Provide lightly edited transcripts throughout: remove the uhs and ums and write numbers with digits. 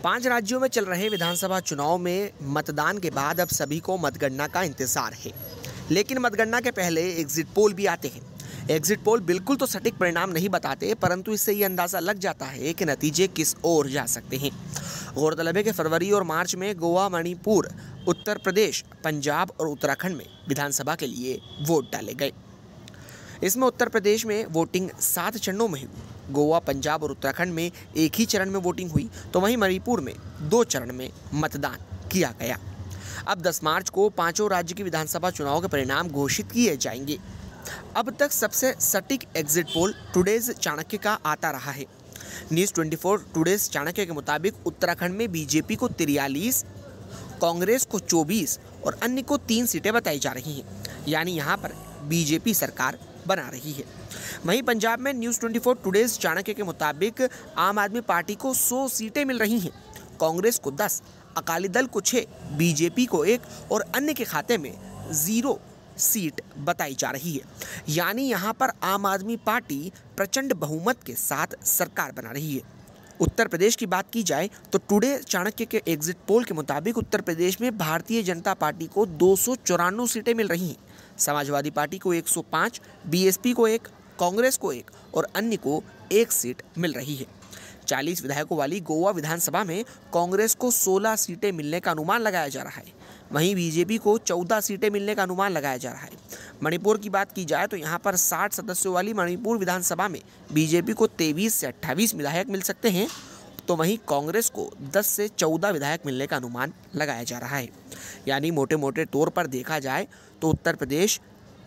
5 राज्यों में चल रहे विधानसभा चुनाव में मतदान के बाद अब सभी को मतगणना का इंतजार है। लेकिन मतगणना के पहले एग्जिट पोल भी आते हैं। एग्जिट पोल बिल्कुल तो सटीक परिणाम नहीं बताते, परंतु इससे ये अंदाज़ा लग जाता है कि नतीजे किस ओर जा सकते हैं। गौरतलब है कि फरवरी और मार्च में गोवा, मणिपुर, उत्तर प्रदेश, पंजाब और उत्तराखंड में विधानसभा के लिए वोट डाले गए। इसमें उत्तर प्रदेश में वोटिंग 7 चरणों में हुई। गोवा, पंजाब और उत्तराखंड में एक ही चरण में वोटिंग हुई, तो वहीं मणिपुर में 2 चरण में मतदान किया गया। अब 10 मार्च को 5 राज्य की विधानसभा चुनाव के परिणाम घोषित किए जाएंगे। अब तक सबसे सटीक एग्जिट पोल टुडेज चाणक्य का आता रहा है। न्यूज़ 24 टुडेज चाणक्य के मुताबिक उत्तराखंड में बीजेपी को 43, कांग्रेस को 24 और अन्य को 3 सीटें बताई जा रही हैं, यानी यहाँ पर बीजेपी सरकार बना रही है। वहीं पंजाब में न्यूज़ 24 टुडेज चाणक्य के मुताबिक आम आदमी पार्टी को 100 सीटें मिल रही हैं, कांग्रेस को 10, अकाली दल को 6, बीजेपी को 1 और अन्य के खाते में 0 सीट बताई जा रही है। यानी यहाँ पर आम आदमी पार्टी प्रचंड बहुमत के साथ सरकार बना रही है। उत्तर प्रदेश की बात की जाए तो टुडे चाणक्य के एग्जिट पोल के मुताबिक उत्तर प्रदेश में भारतीय जनता पार्टी को 294 सीटें मिल रही हैं, समाजवादी पार्टी को 105, बीएसपी को 1, कांग्रेस को 1 और अन्य को 1 सीट मिल रही है। 40 विधायकों वाली गोवा विधानसभा में कांग्रेस को 16 सीटें मिलने का अनुमान लगाया जा रहा है। वहीं बीजेपी को 14 सीटें मिलने का अनुमान लगाया जा रहा है। मणिपुर की बात की जाए तो यहाँ पर 60 सदस्यों वाली मणिपुर विधानसभा में बीजेपी को 23 से 28 विधायक मिल सकते हैं, तो वहीं कांग्रेस को 10 से 14 विधायक मिलने का अनुमान लगाया जा रहा है। यानी मोटे मोटे तौर पर देखा जाए तो उत्तर प्रदेश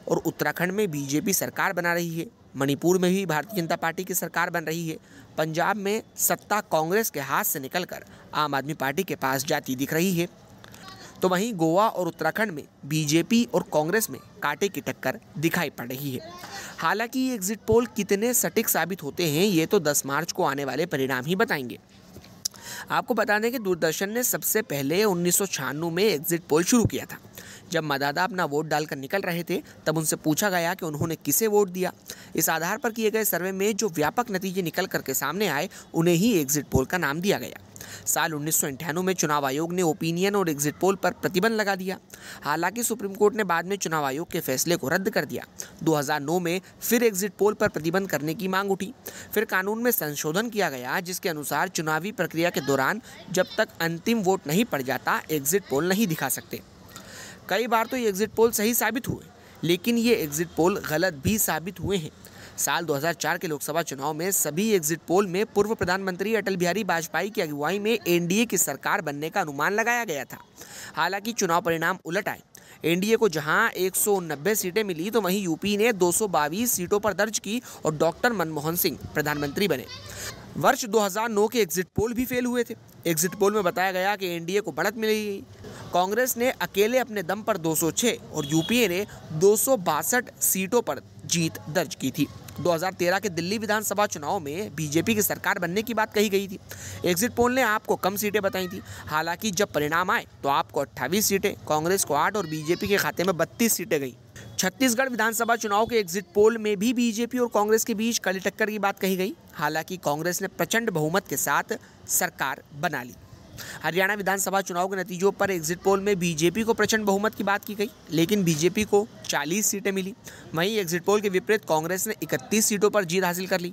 और उत्तराखंड में बीजेपी सरकार बना रही है, मणिपुर में भी भारतीय जनता पार्टी की सरकार बन रही है, पंजाब में सत्ता कांग्रेस के हाथ से निकलकर आम आदमी पार्टी के पास जाती दिख रही है, तो वहीं गोवा और उत्तराखंड में बीजेपी और कांग्रेस में कांटे की टक्कर दिखाई पड़ रही है। हालांकि ये एग्जिट पोल कितने सटीक साबित होते हैं, ये तो 10 मार्च को आने वाले परिणाम ही बताएंगे। आपको बता दें कि दूरदर्शन ने सबसे पहले 1996 में एग्जिट पोल शुरू किया था। जब मतदाता अपना वोट डालकर निकल रहे थे, तब उनसे पूछा गया कि उन्होंने किसे वोट दिया। इस आधार पर किए गए सर्वे में जो व्यापक नतीजे निकल करके सामने आए, उन्हें ही एग्जिट पोल का नाम दिया गया। साल 1998 में चुनाव आयोग ने ओपिनियन और एग्जिट पोल पर प्रतिबंध लगा दिया। हालांकि सुप्रीम कोर्ट ने बाद में चुनाव आयोग के फैसले को रद्द कर दिया। 2009 में फिर एग्जिट पोल पर प्रतिबंध करने की मांग उठी। फिर कानून में संशोधन किया गया, जिसके अनुसार चुनावी प्रक्रिया के दौरान जब तक अंतिम वोट नहीं पड़ जाता, एग्जिट पोल नहीं दिखा सकते। कई बार तो ये एग्जिट पोल सही साबित हुए, लेकिन ये एग्जिट पोल गलत भी साबित हुए हैं। साल 2004 के लोकसभा चुनाव में सभी एग्जिट पोल में पूर्व प्रधानमंत्री अटल बिहारी वाजपेयी की अगुवाई में एनडीए की सरकार बनने का अनुमान लगाया गया था। हालांकि चुनाव परिणाम उलट आए। एनडीए को जहां 190 सीटें मिली, तो वहीं यूपी ने 222 सीटों पर दर्ज की और डॉक्टर मनमोहन सिंह प्रधानमंत्री बने। वर्ष 2009 के एग्जिट पोल भी फेल हुए थे। एग्जिट पोल में बताया गया कि एनडीए को बढ़त मिली। कांग्रेस ने अकेले अपने दम पर 206 और यूपीए ने 262 सीटों पर जीत दर्ज की थी। 2013 के दिल्ली विधानसभा चुनाव में बीजेपी की सरकार बनने की बात कही गई थी। एग्जिट पोल ने आपको कम सीटें बताई थी। हालांकि जब परिणाम आए तो आपको 28 सीटें, कांग्रेस को 8 और बीजेपी के खाते में 32 सीटें गई। छत्तीसगढ़ विधानसभा चुनाव के एग्जिट पोल में भी बीजेपी और कांग्रेस के बीच कड़ी टक्कर की बात कही गई। हालांकि कांग्रेस ने प्रचंड बहुमत के साथ सरकार बना ली। हरियाणा विधानसभा चुनाव के नतीजों पर एग्जिट पोल में बीजेपी को प्रचंड बहुमत की बात की गई, लेकिन बीजेपी को 40 सीटें मिली। वहीं एग्जिट पोल के विपरीत कांग्रेस ने 31 सीटों पर जीत हासिल कर ली।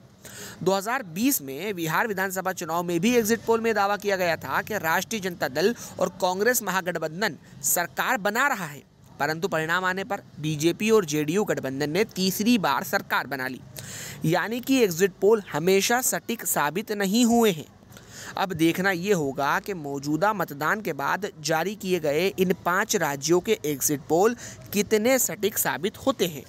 2020 में बिहार विधानसभा चुनाव में भी एग्जिट पोल में दावा किया गया था कि राष्ट्रीय जनता दल और कांग्रेस महागठबंधन सरकार बना रहा है, परंतु परिणाम आने पर बीजेपी और जेडीयू गठबंधन ने तीसरी बार सरकार बना ली। यानी कि एग्जिट पोल हमेशा सटीक साबित नहीं हुए हैं। अब देखना ये होगा कि मौजूदा मतदान के बाद जारी किए गए इन 5 राज्यों के एग्जिट पोल कितने सटीक साबित होते हैं।